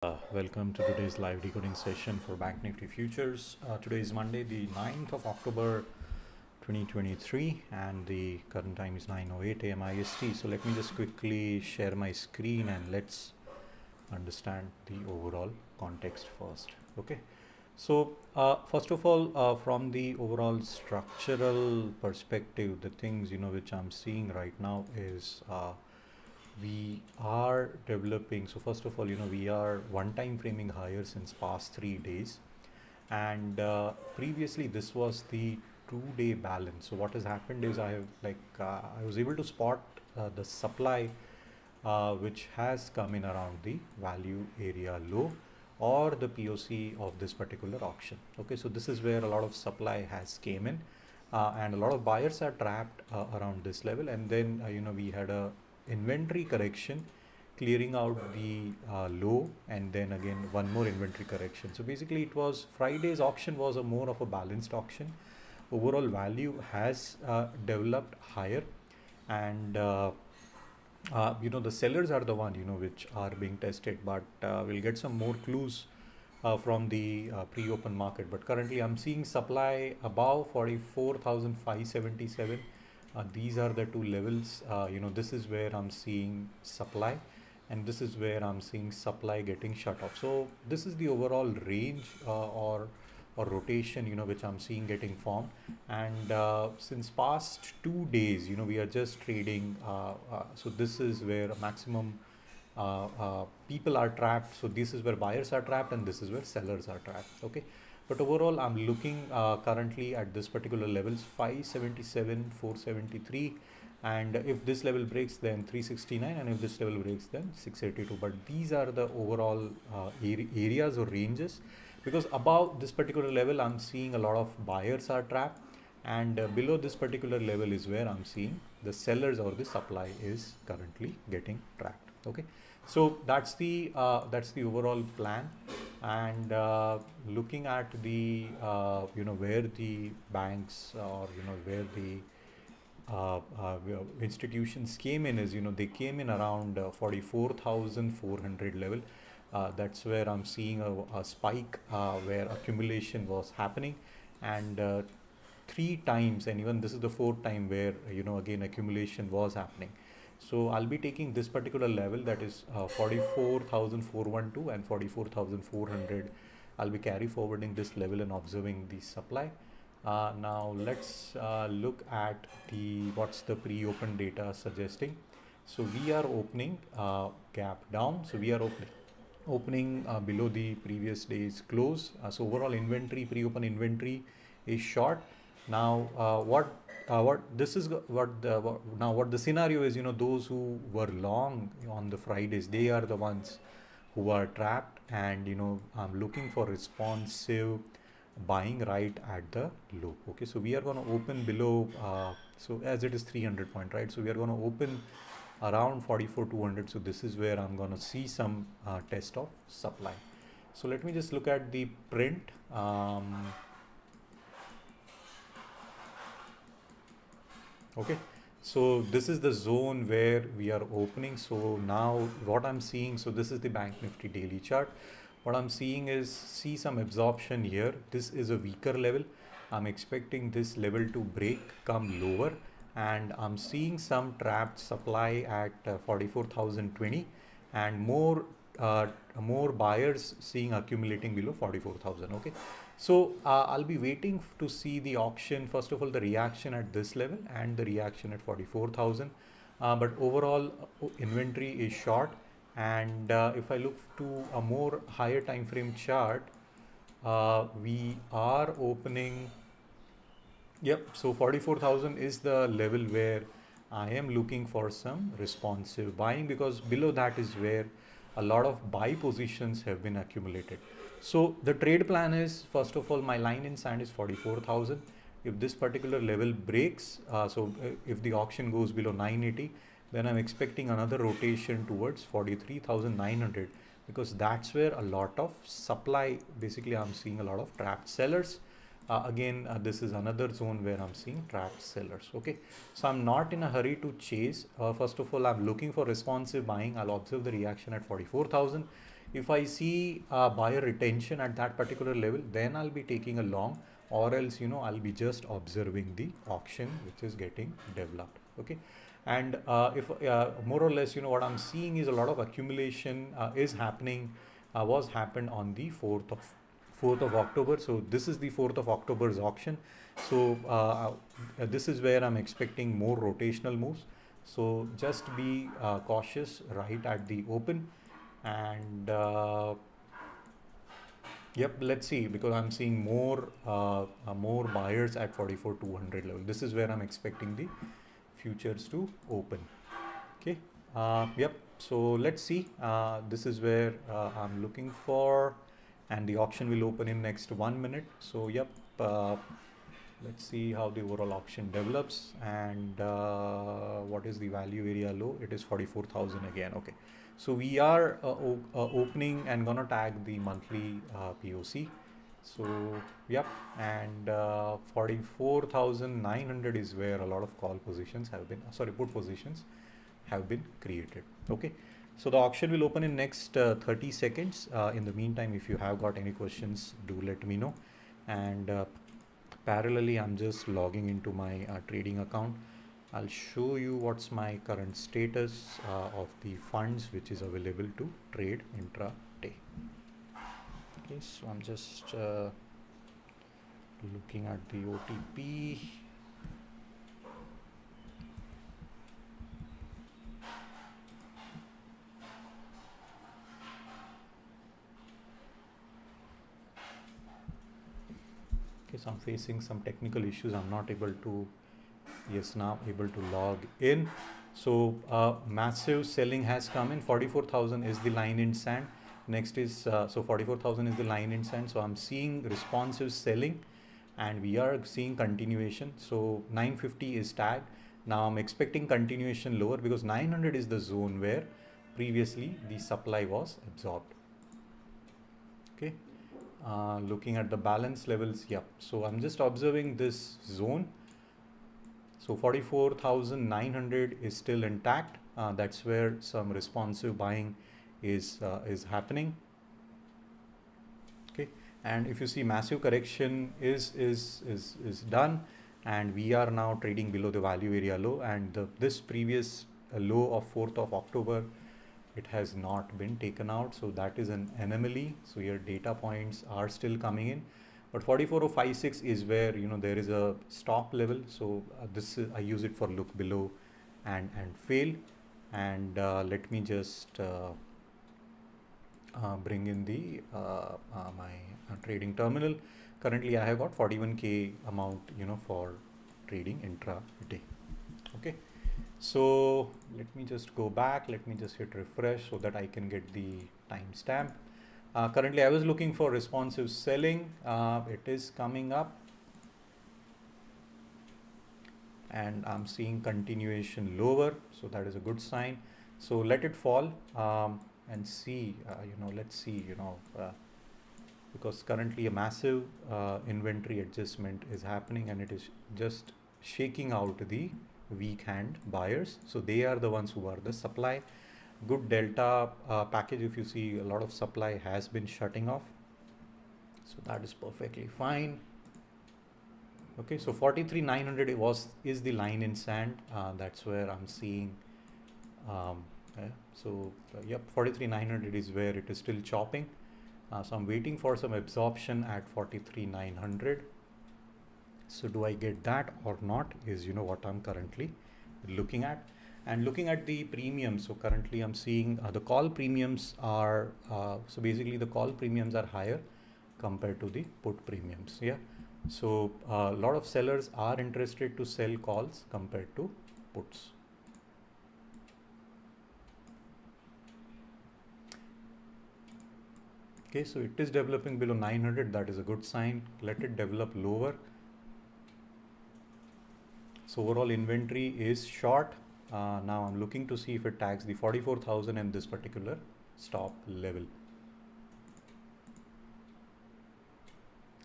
Welcome to today's live decoding session for BankNifty futures. Today is Monday, the 9th of October 2023, and the current time is 9:08 a.m. IST. So let me just quickly share my screen and let's understand the overall context first. Okay. So first of all, from the overall structural perspective, the things which I'm seeing right now is we are developing. So first of all, we are one time framing higher since past 3 days, and previously this was the 2 day balance. So what has happened is I was able to spot the supply which has come in around the value area low or the POC of this particular auction. Okay, so this is where a lot of supply has came in, and a lot of buyers are trapped around this level, and then we had a inventory correction clearing out the low, and then again one more inventory correction. So basically it was Friday's auction was a more of a balanced auction. Overall value has developed higher, and the sellers are the one which are being tested, but we'll get some more clues from the pre-open market. But currently I'm seeing supply above 44,577. These are the two levels. This is where I'm seeing supply, and this is where I'm seeing supply getting shut off. So this is the overall range or rotation which I'm seeing getting formed. And since past 2 days we are just trading, so this is where a maximum people are trapped. So this is where buyers are trapped, and this is where sellers are trapped. Okay, but overall I'm looking currently at this particular levels 577, 473, and if this level breaks then 369, and if this level breaks then 682. But these are the overall areas or ranges, because above this particular level I'm seeing a lot of buyers are trapped, and below this particular level is where I'm seeing the sellers or the supply is currently getting trapped. Okay, so that's the overall plan. And looking at the where the banks or where the institutions came in is they came in around 44,400 level. That's where I'm seeing a spike where accumulation was happening, and 3 times, and even this is the fourth time where again accumulation was happening. So I'll be taking this particular level, that is 44,412 and 44,400. I'll be carry forwarding this level and observing the supply. Now let's look at what's the pre-open data suggesting. So we are opening gap down. So we are opening below the previous day's close. So overall inventory, pre-open inventory is short. Now what the scenario is, those who were long on the Fridays, they are the ones who are trapped, and I'm looking for responsive buying right at the low. Okay, so we are going to open below, so as it is 300 point, right? So we are going to open around 44,200. So this is where I'm going to see some test of supply. So let me just look at the print. Okay, so this is the zone where we are opening. So now what I'm seeing, so this is the BankNifty daily chart. What I'm seeing is see some absorption here. This is a weaker level. I'm expecting this level to break, come lower, and I'm seeing some trapped supply at 44,020, and more buyers seeing accumulating below 44,000. Okay, so I'll be waiting to see the auction, first of all the reaction at this level and the reaction at 44,000, but overall inventory is short. And if I look to a more higher time frame chart, we are opening, yep, so 44,000 is the level where I am looking for some responsive buying, because below that is where a lot of buy positions have been accumulated. So the trade plan is, first of all, my line in sand is 44,000. If this particular level breaks, if the auction goes below 980, then I'm expecting another rotation towards 43,900, because that's where a lot of supply, basically I'm seeing a lot of trapped sellers. This is another zone where I'm seeing trapped sellers. Okay, so I'm not in a hurry to chase. First of all, I'm looking for responsive buying. I'll observe the reaction at 44,000. If I see buyer retention at that particular level, then I'll be taking a long, or else, I'll be just observing the auction which is getting developed. Okay. And if more or less, what I'm seeing is a lot of accumulation is happening, was happened on the 4th of October. So this is the 4th of October's auction. So this is where I'm expecting more rotational moves. So just be cautious right at the open. And yep, let's see, because I'm seeing more buyers at 44,200 level. This is where I'm expecting the futures to open. Okay. Yep. So let's see. This is where I'm looking for, and the auction will open in next 1 minute. So yep. Let's see how the overall auction develops, and what is the value area low? It is 44,000 again. Okay. So we are opening and gonna tag the monthly POC. So yep, and 44,900 is where a lot of call positions have been, put positions have been created. Okay. So the auction will open in next 30 seconds. In the meantime, if you have got any questions, do let me know. And parallelly, I'm just logging into my trading account. I'll show you what's my current status of the funds which is available to trade intraday. Okay, so I'm just looking at the OTP. Okay, so I'm facing some technical issues. I'm not able to, yes, now able to log in. So massive selling has come in. 44,000 is the line in sand. Next is, so 44,000 is the line in sand. So I'm seeing responsive selling, and we are seeing continuation. So 950 is tagged. Now I'm expecting continuation lower, because 900 is the zone where previously the supply was absorbed. Okay. Looking at the balance levels, yep. So I'm just observing this zone. So 44,900 is still intact. That's where some responsive buying is happening. Okay, and if you see, massive correction is done, and we are now trading below the value area low, and this previous low of 4th of October, it has not been taken out. So that is an anomaly. So your data points are still coming in, but 44,056 is where there is a stop level. So this is, I use it for look below and fail. And let me just bring in the my trading terminal. Currently I have got 41k amount for trading intraday. Okay. So let me just go back, let me just hit refresh so that I can get the timestamp. Currently I was looking for responsive selling. It is coming up, and I'm seeing continuation lower, so that is a good sign. So let it fall and see, let's see, because currently a massive inventory adjustment is happening, and it is just shaking out the weak hand buyers. So they are the ones who are the supply. Good delta package. If you see, a lot of supply has been shutting off, so that is perfectly fine. Okay, so 43,900 is the line in sand. That's where I'm seeing. Yep, 43,900 is where it is still chopping. So I'm waiting for some absorption at 43,900. So do I get that or not is what I'm currently looking at. And looking at the premiums, so currently I'm seeing the call premiums are so basically the call premiums are higher compared to the put premiums. Yeah, so a lot of sellers are interested to sell calls compared to puts. Okay, so it is developing below 900. That is a good sign. Let it develop lower. So overall inventory is short. Now I'm looking to see if it tags the 44,000 and this particular stop level.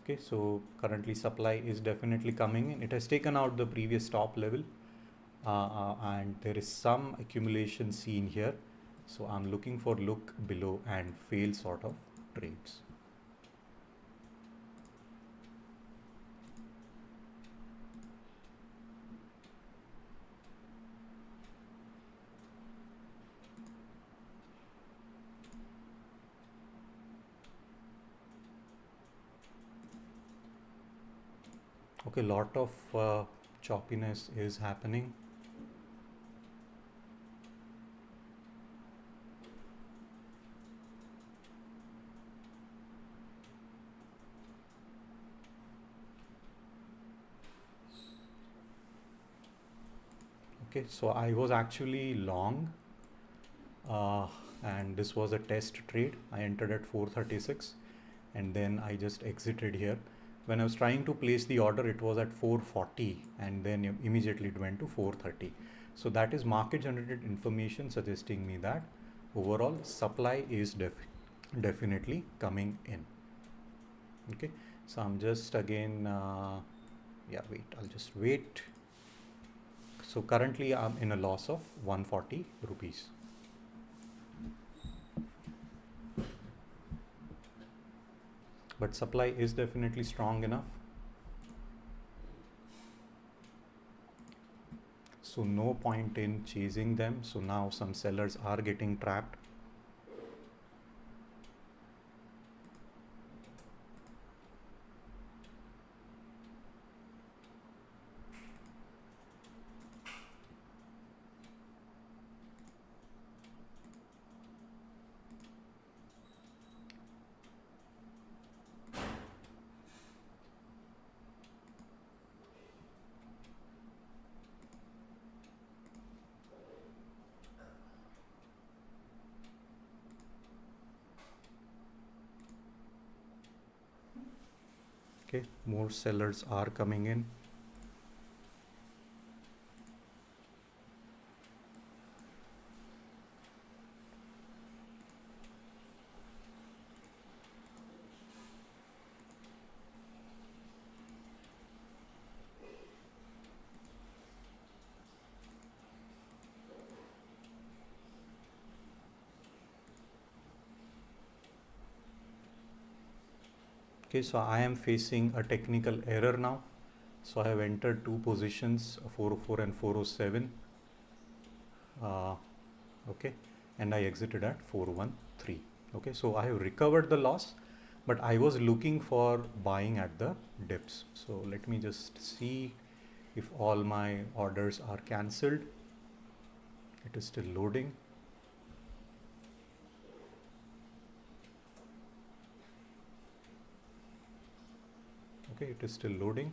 Okay, so currently supply is definitely coming in. It has taken out the previous stop level, and there is some accumulation seen here. So I'm looking for look below and fail sort of trades. Okay, lot of choppiness is happening. Okay, so I was actually long, and this was a test trade. I entered at 436 and then I just exited here. When I was trying to place the order, it was at 440 and then immediately it went to 430. So that is market generated information suggesting me that overall supply is definitely coming in. Okay, so I'm just again, I'll just wait. So currently I'm in a loss of 140 rupees. But supply is definitely strong enough. So no point in chasing them. So now some sellers are getting trapped. Okay, more sellers are coming in. Okay, so I am facing a technical error now. So I have entered two positions, 404 and 407. Okay, and I exited at 413. Okay, so I have recovered the loss, but I was looking for buying at the dips. So let me just see if all my orders are cancelled. It is still loading. Okay, it is still loading,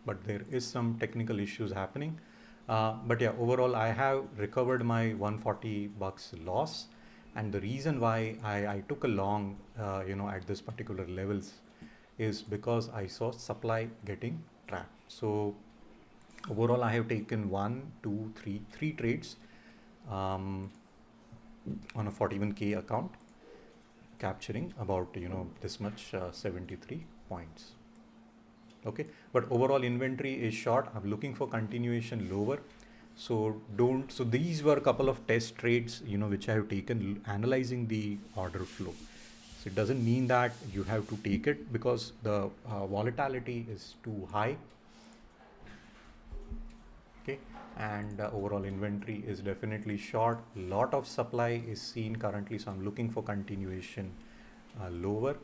but there is some technical issues happening. But yeah, overall I have recovered my 140 bucks loss, and the reason why I took a long at this particular levels is because I saw supply getting trapped. So overall I have taken 3 trades on a 41k account, capturing about this much 73 points. Okay, but overall inventory is short. I'm looking for continuation lower. So these were a couple of test trades which I have taken analyzing the order flow. So it doesn't mean that you have to take it because the volatility is too high. Okay, and overall inventory is definitely short. Lot of supply is seen currently, so I'm looking for continuation lower.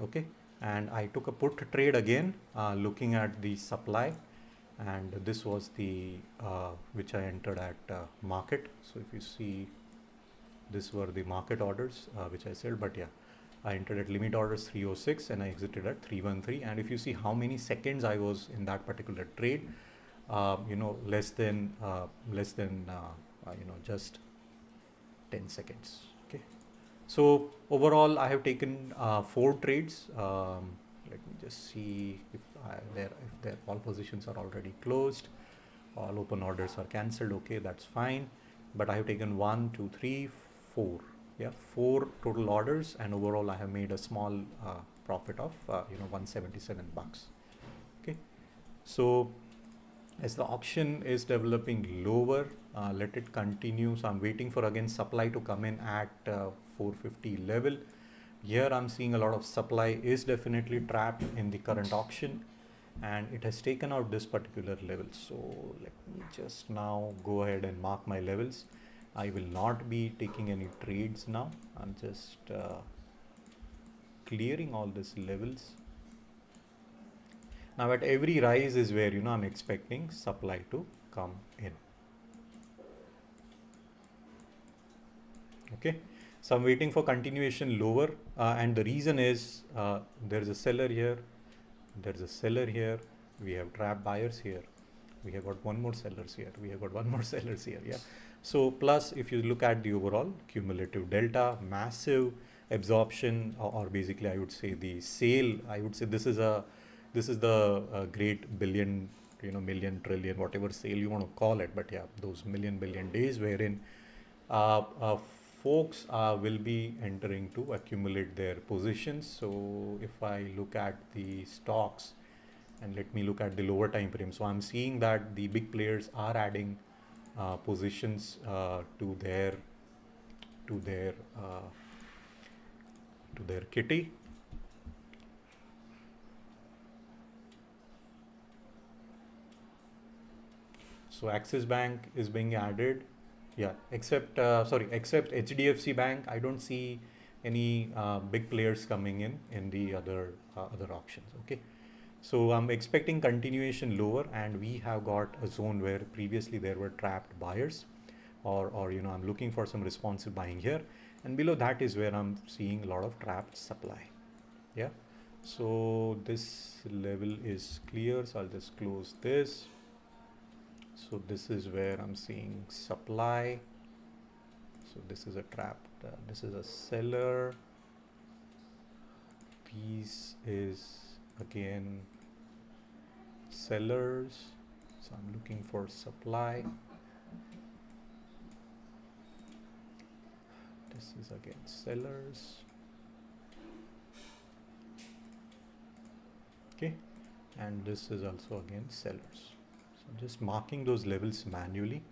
Okay, and I took a put trade again, looking at the supply, and this was the which I entered at market. So if you see, this were the market orders which I sold, but yeah, I entered at limit orders 306 and I exited at 313. And if you see how many seconds I was in that particular trade, less than just 10 seconds. Okay, so overall I have taken 4 trades. Let me just see if their all positions are already closed. All open orders are cancelled. Okay, that's fine. But I have taken 1, 2, 3, 4. Yeah, 4 total orders, and overall I have made a small profit of 177 bucks. Okay, so as the auction is developing lower, let it continue. So I'm waiting for again supply to come in at 450 level. Here I'm seeing a lot of supply is definitely trapped in the current auction, and it has taken out this particular level. So let me just now go ahead and mark my levels. I will not be taking any trades now. I'm just clearing all these levels. Now at every rise is where I'm expecting supply to come in. Okay, so I'm waiting for continuation lower, and the reason is there's a seller here, there's a seller here, we have trapped buyers here, we have got one more sellers here, we have got one more sellers here. Yeah, so plus if you look at the overall cumulative delta, massive absorption, or basically I would say the sale, I would say this is the great billion, million, trillion, whatever sale you want to call it, but yeah, those million billion days wherein folks will be entering to accumulate their positions. So if I look at the stocks, and let me look at the lower time frame, so I'm seeing that the big players are adding positions to their kitty. So Axis Bank is being added. Yeah, except HDFC Bank, I don't see any big players coming in the other options. Okay, so I'm expecting continuation lower, and we have got a zone where previously there were trapped buyers, or I'm looking for some responsive buying here, and below that is where I'm seeing a lot of trapped supply. Yeah, so this level is clear, so I'll just close this. So this is where I'm seeing supply. So this is a trap, this is a seller, these is again sellers, so I'm looking for supply. This is again sellers. Okay, and this is also again sellers. So just marking those levels manually.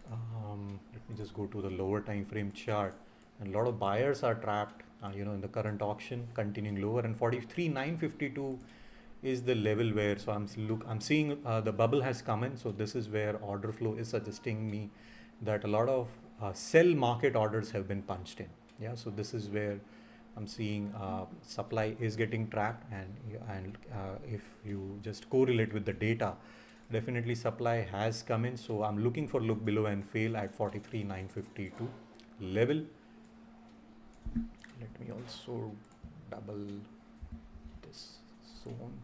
Let me just go to the lower time frame chart, and a lot of buyers are trapped in the current auction, continuing lower, and 43,952 is the level where, so I'm seeing the bubble has come in. So this is where order flow is suggesting me that a lot of sell market orders have been punched in. Yeah, so this is where I'm seeing supply is getting trapped, and if you just correlate with the data, definitely supply has come in. So I'm looking for look below and fail at 43,952 level. Let me also double this zone.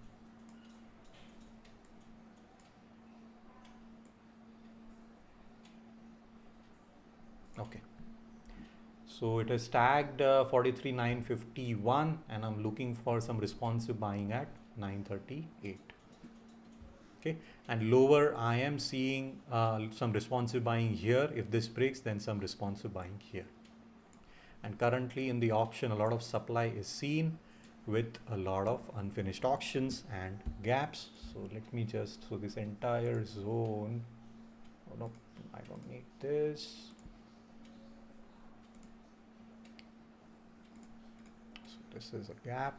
Okay, so it is tagged 43,951, and I'm looking for some responsive buying at 938. Okay, and lower I am seeing some responsive buying here. If this breaks, then some responsive buying here. And currently in the auction, a lot of supply is seen with a lot of unfinished auctions and gaps. So let me just, so this entire zone, oh no, I don't need this. So this is a gap.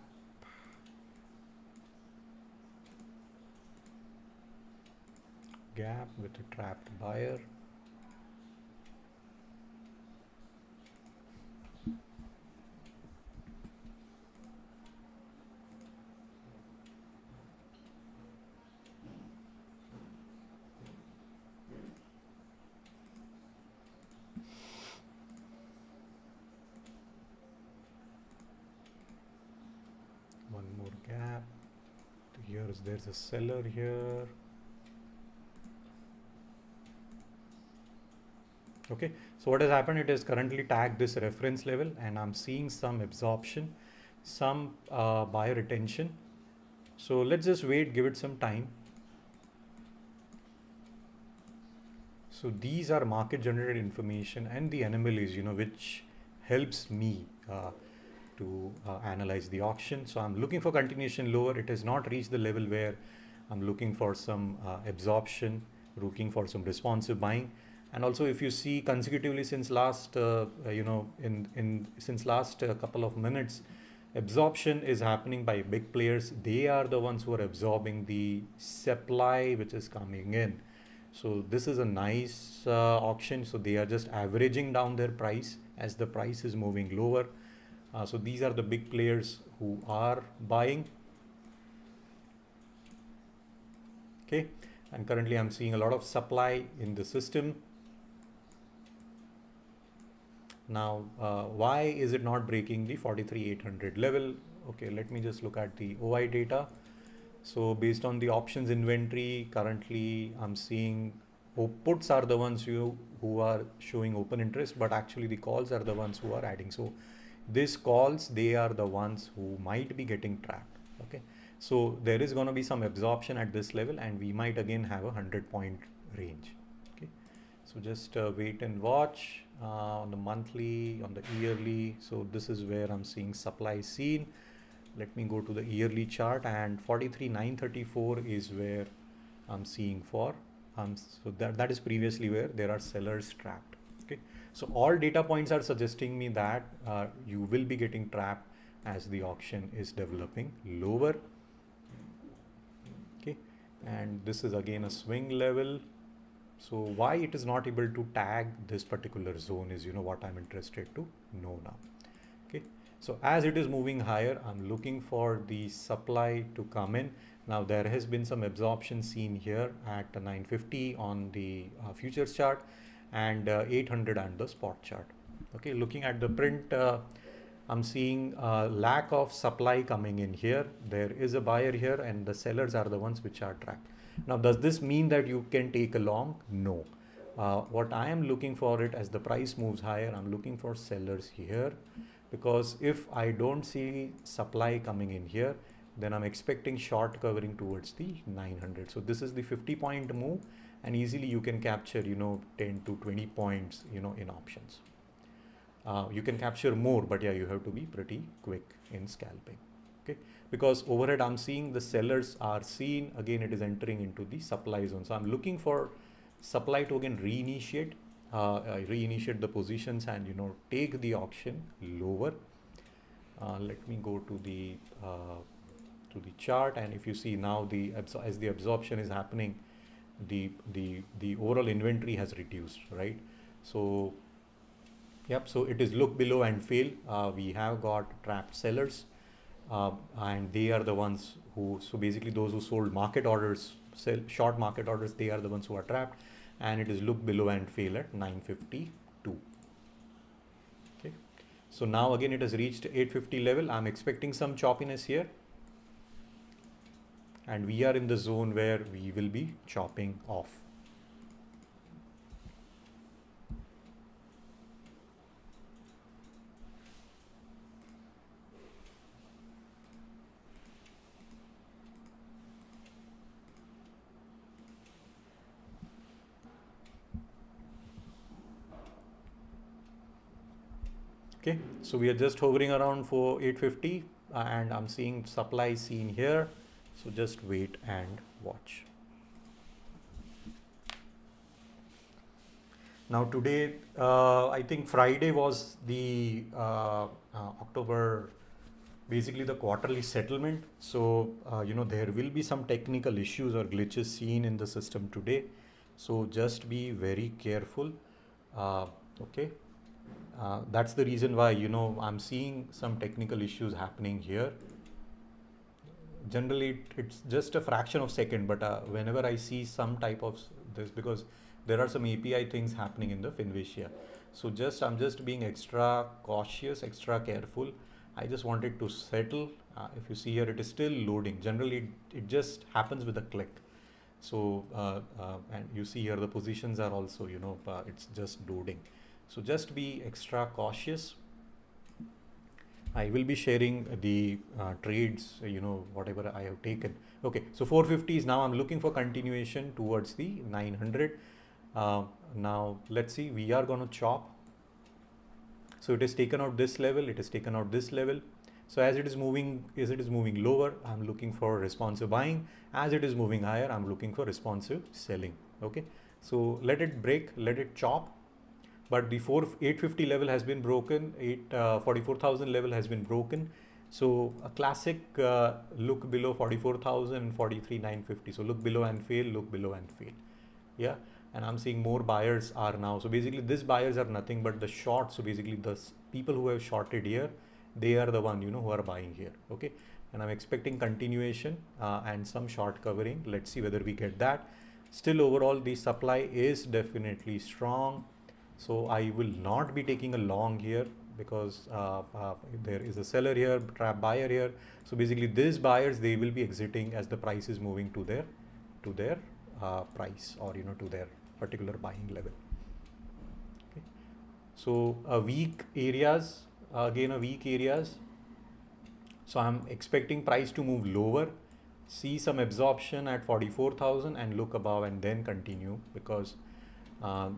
With a trapped buyer. One more gap. There's a seller here. Okay, so what has happened, it is currently tagged this reference level, and I'm seeing some absorption, some buyer retention. So let's just wait, give it some time. So these are market generated information and the anomalies, which helps me to analyze the auction. So I'm looking for continuation lower. It has not reached the level where I'm looking for some absorption, looking for some responsive buying. And also, if you see consecutively since last, since last couple of minutes, absorption is happening by big players. They are the ones who are absorbing the supply which is coming in. So this is a nice auction. So they are just averaging down their price as the price is moving lower. So these are the big players who are buying. Okay, and currently I'm seeing a lot of supply in the system. Now, why is it not breaking the 43,800 level? Okay, let me just look at the OI data. So based on the options inventory, currently I'm seeing puts are the ones who are showing open interest, but actually the calls are the ones who are adding. So these calls, they are the ones who might be getting trapped. Okay, so there is going to be some absorption at this level, and we might again have a 100-point range. Okay, so just wait and watch on the monthly, on the yearly. So this is where I'm seeing supply seen. Let me go to the yearly chart, and 43,934 is where I'm seeing for. So that is previously where there are sellers trapped. Okay, so all data points are suggesting me that you will be getting trapped as the auction is developing lower. Okay, and this is again a swing level. So why it is not able to tag this particular zone is what I'm interested to know now. Okay, so as it is moving higher, I'm looking for the supply to come in. Now there has been some absorption seen here at 950 on the futures chart and 800 on the spot chart. Okay, looking at the print, I'm seeing a lack of supply coming in here. There is a buyer here and the sellers are the ones which are trapped. Now, does this mean that you can take a long? No. What I am looking for it as the price moves higher, I'm looking for sellers here, because if I don't see supply coming in here, then I'm expecting short covering towards the 900. So this is the 50-point move, and easily you can capture 10 to 20 points in options. You can capture more, but yeah, you have to be pretty quick in scalping. Okay, because overhead I'm seeing the sellers are seen, again it is entering into the supply zone. So I'm looking for supply to again reinitiate the positions and take the auction lower. Let me go to the chart, and if you see now as the absorption is happening, the overall inventory has reduced, right? So yep, so it is look below and fail. We have got trapped sellers, and they are the ones who, so basically those who sold market orders, short market orders, they are the ones who are trapped, and it is look below and fail at 952. Okay, so now again it has reached 850 level. I'm expecting some choppiness here, and we are in the zone where we will be chopping off. Okay, so we are just hovering around for 850, and I'm seeing supply seen here. So just wait and watch. Now today, I think Friday was the October, basically the quarterly settlement. So, there will be some technical issues or glitches seen in the system today. So just be very careful. Okay. That's the reason why, I'm seeing some technical issues happening here. Generally, it's just a fraction of a second, but whenever I see some type of this, because there are some API things happening in the Finvicia. So I'm just being extra cautious, extra careful. I just wanted to settle. If you see here, it is still loading. Generally, it just happens with a click. So, and you see here, the positions are also, it's just loading. So just be extra cautious. I will be sharing the trades, whatever I have taken. Okay, so 450 is now I'm looking for continuation towards the 900. Now let's see, we are going to chop. So it has taken out this level, it has taken out this level. So as it is moving lower, I'm looking for responsive buying. As it is moving higher, I'm looking for responsive selling. Okay, so let it break, let it chop. But the 850 level has been broken, 44,000 level has been broken. So a classic look below 44,000 and 43,950. So look below and fail, look below and fail. Yeah, and I'm seeing more buyers are now. So basically these buyers are nothing but the short. So basically the people who have shorted here, they are the one, who are buying here. Okay, and I'm expecting continuation and some short covering. Let's see whether we get that. Still overall the supply is definitely strong. So I will not be taking a long here because there is a seller here, trap buyer here. So basically these buyers, they will be exiting as the price is moving to their price, or to their particular buying level. Okay. So weak areas, so I'm expecting price to move lower, see some absorption at 44,000 and look above and then continue, because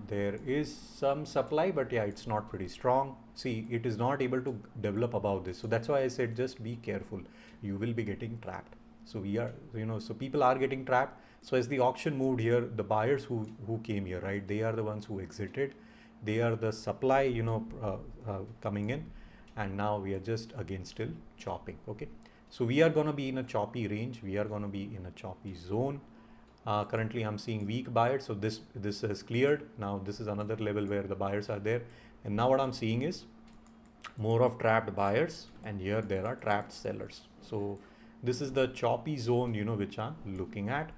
there is some supply, but yeah, it's not pretty strong. See, it is not able to develop above this. So that's why I said just be careful. You will be getting trapped. So we are, so people are getting trapped. So as the auction moved here, the buyers who came here, right, they are the ones who exited. They are the supply, coming in. And now we are just again still chopping. Okay. So we are going to be in a choppy range. We are going to be in a choppy zone. Currently I'm seeing weak buyers, so this is cleared. Now this is another level where the buyers are there, and now what I'm seeing is more of trapped buyers, and here there are trapped sellers. So this is the choppy zone, which I'm looking at.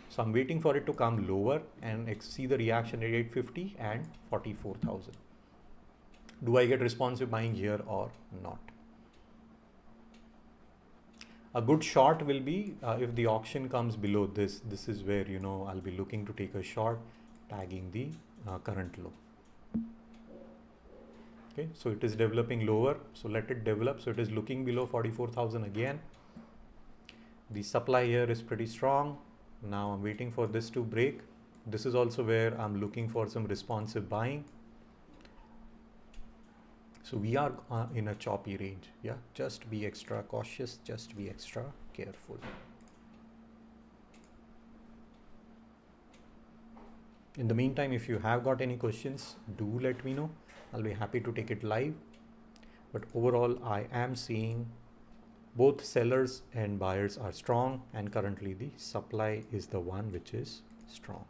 So I'm waiting for it to come lower and see the reaction at 850 and 44,000. Do I get responsive buying here or not? A good short will be if the auction comes below this. This is where I'll be looking to take a short, tagging the current low. Okay, so it is developing lower, so let it develop. So it is looking below 44,000 again. The supply here is pretty strong. Now I'm waiting for this to break. This is also where I'm looking for some responsive buying. So we are in a choppy range. Yeah, just be extra cautious, just be extra careful. In the meantime, if you have got any questions, do let me know. I'll be happy to take it live. But overall, I am seeing both sellers and buyers are strong, and currently the supply is the one which is strong.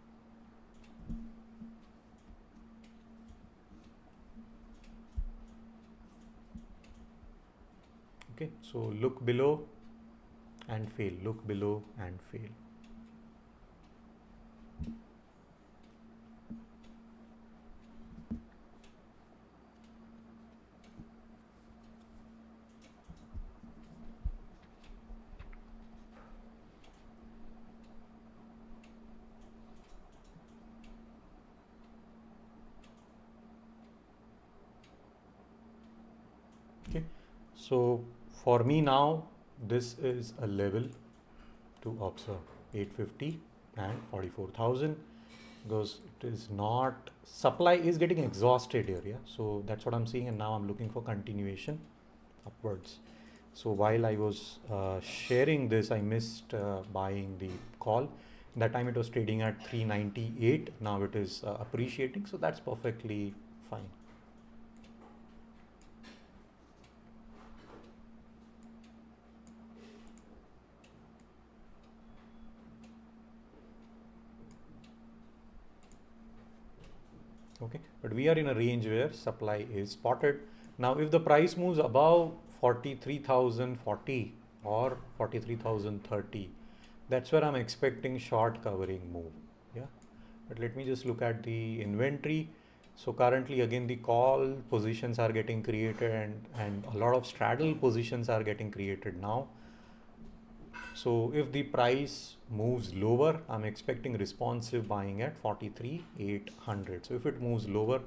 Okay, so look below and fail, look below and fail. Okay, so for me now, this is a level to observe, 850 and 44,000, because it is not, supply is getting exhausted here. Yeah, so that's what I'm seeing, and now I'm looking for continuation upwards. So while I was sharing this, I missed buying the call. That time it was trading at 398. Now it is appreciating, so that's perfectly fine. Okay, but we are in a range where supply is spotted. Now if the price moves above 43,040 or 43,030, that's where I'm expecting short covering move. Yeah, but let me just look at the inventory. So currently again the call positions are getting created, and a lot of straddle positions are getting created now. So if the price moves lower, I'm expecting responsive buying at 43,800. So if it moves lower,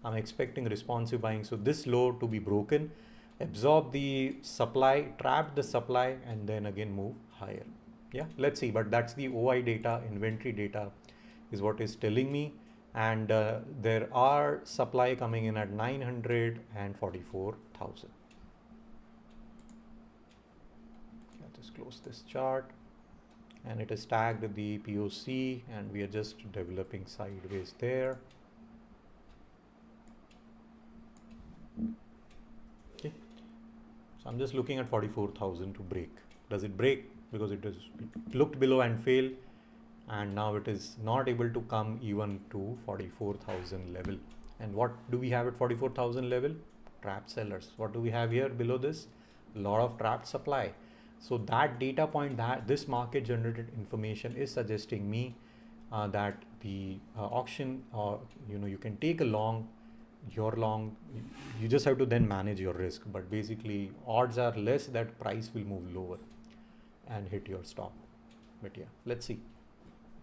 I'm expecting responsive buying. So this low to be broken, absorb the supply, trap the supply, and then again move higher. Yeah, let's see. But that's the OI data, inventory data is what is telling me. and there are supply coming in at 944,000. Just close this chart, and it is tagged the POC, and we are just developing sideways there. Okay, so I'm just looking at 44,000 to break. Does it break? Because it looked below and failed, and now it is not able to come even to 44,000 level. And what do we have at 44,000 level? Trapped sellers. What do we have here below this? A lot of trapped supply. So that data point, that this market generated information is suggesting me that the auction, or you can take a long, your long, you just have to then manage your risk. But basically odds are less that price will move lower and hit your stop. But yeah, let's see.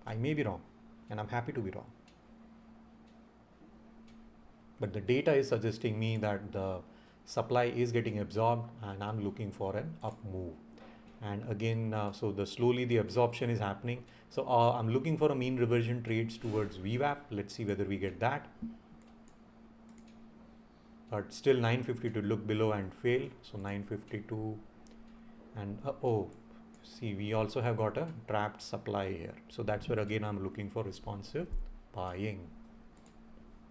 I may be wrong, and I'm happy to be wrong. But the data is suggesting me that the supply is getting absorbed, and I'm looking for an up move. And again, so slowly the absorption is happening. So I'm looking for a mean reversion trades towards VWAP. Let's see whether we get that. But still 950 to look below and fail. So 952, and see, we also have got a trapped supply here. So that's where again I'm looking for responsive buying.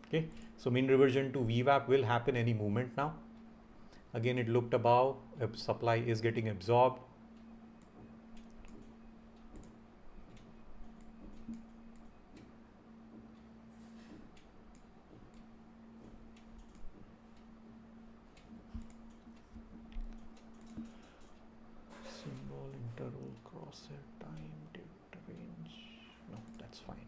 Okay, so mean reversion to VWAP will happen any moment now. Again, it looked above, supply is getting absorbed. Symbol, interval, crosshair, time, data range. No, that's fine.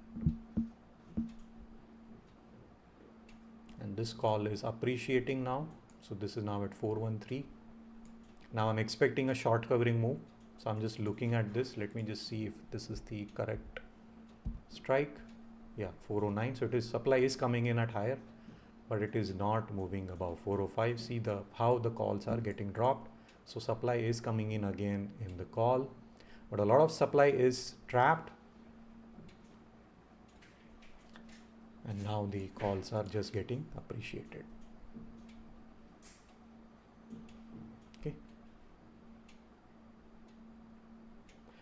And this call is appreciating now. So this is now at 413. Now I'm expecting a short covering move. So I'm just looking at this. Let me just see if this is the correct strike. Yeah, 409. So it is, supply is coming in at higher, but it is not moving above 405. See how the calls are getting dropped. So supply is coming in again in the call, but a lot of supply is trapped. And now the calls are just getting appreciated. Okay.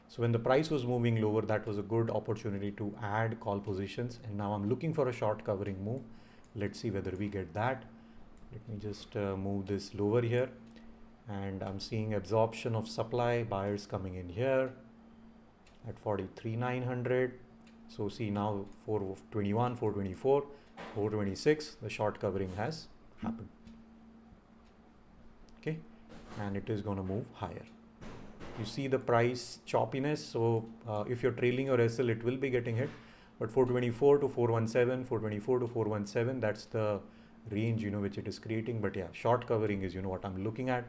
So when the price was moving lower, that was a good opportunity to add call positions. And now I'm looking for a short covering move. Let's see whether we get that. Let me just move this lower here. And I'm seeing absorption of supply, buyers coming in here at 43,900. So see now 421, 424, 426, the short covering has happened. Okay, and it is going to move higher. You see the price choppiness. So if you're trailing your SL, it will be getting hit. But 424 to 417, 424 to 417, that's the range, which it is creating. But yeah, short covering is, what I'm looking at.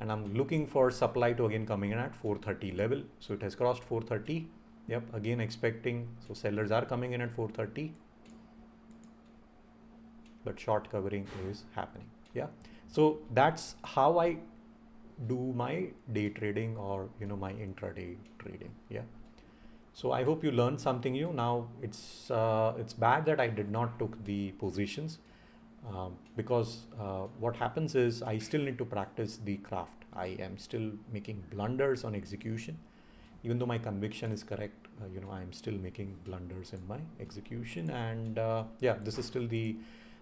And I'm looking for supply to again coming in at 430 level. So it has crossed 430. Yep, again expecting, so sellers are coming in at 430. But short covering is happening. Yeah. So that's how I do my day trading, or my intraday trading. Yeah. So I hope you learned something new. Now it's bad that I did not took the positions, because what happens is I still need to practice the craft. I am still making blunders on execution, even though my conviction is correct. I am still making blunders in my execution, and yeah, this is still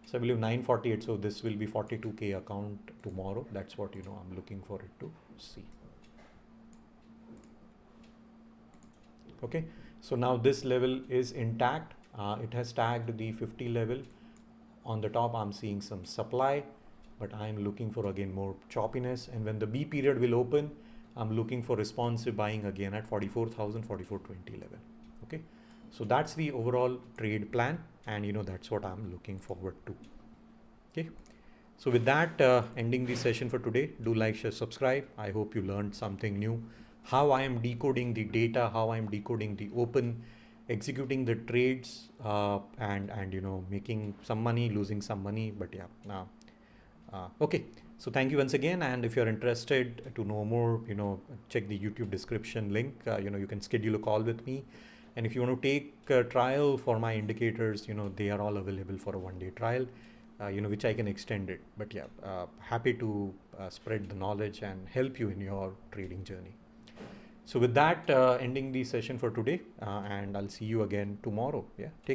so I believe 948. So this will be 42K account tomorrow. That's what I'm looking for it to see. Okay, so now this level is intact. It has tagged the 50 level. On the top, I'm seeing some supply, but I'm looking for again more choppiness. And when the B period will open, I'm looking for responsive buying again at 44,000, 4420 level. Okay, so that's the overall trade plan, and that's what I'm looking forward to. Okay, so with that, ending the session for today. Do like, share, subscribe. I hope you learned something new. How I am decoding the data, how I am decoding the open, executing the trades, and making some money, losing some money. But yeah, okay. So thank you once again, and if you're interested to know more, check the YouTube description link. You can schedule a call with me, And if you want to take a trial for my indicators, they are all available for a 1-day trial, which I can extend it. But yeah, happy to spread the knowledge and help you in your trading journey. So with that, ending the session for today, and I'll see you again tomorrow. Yeah, take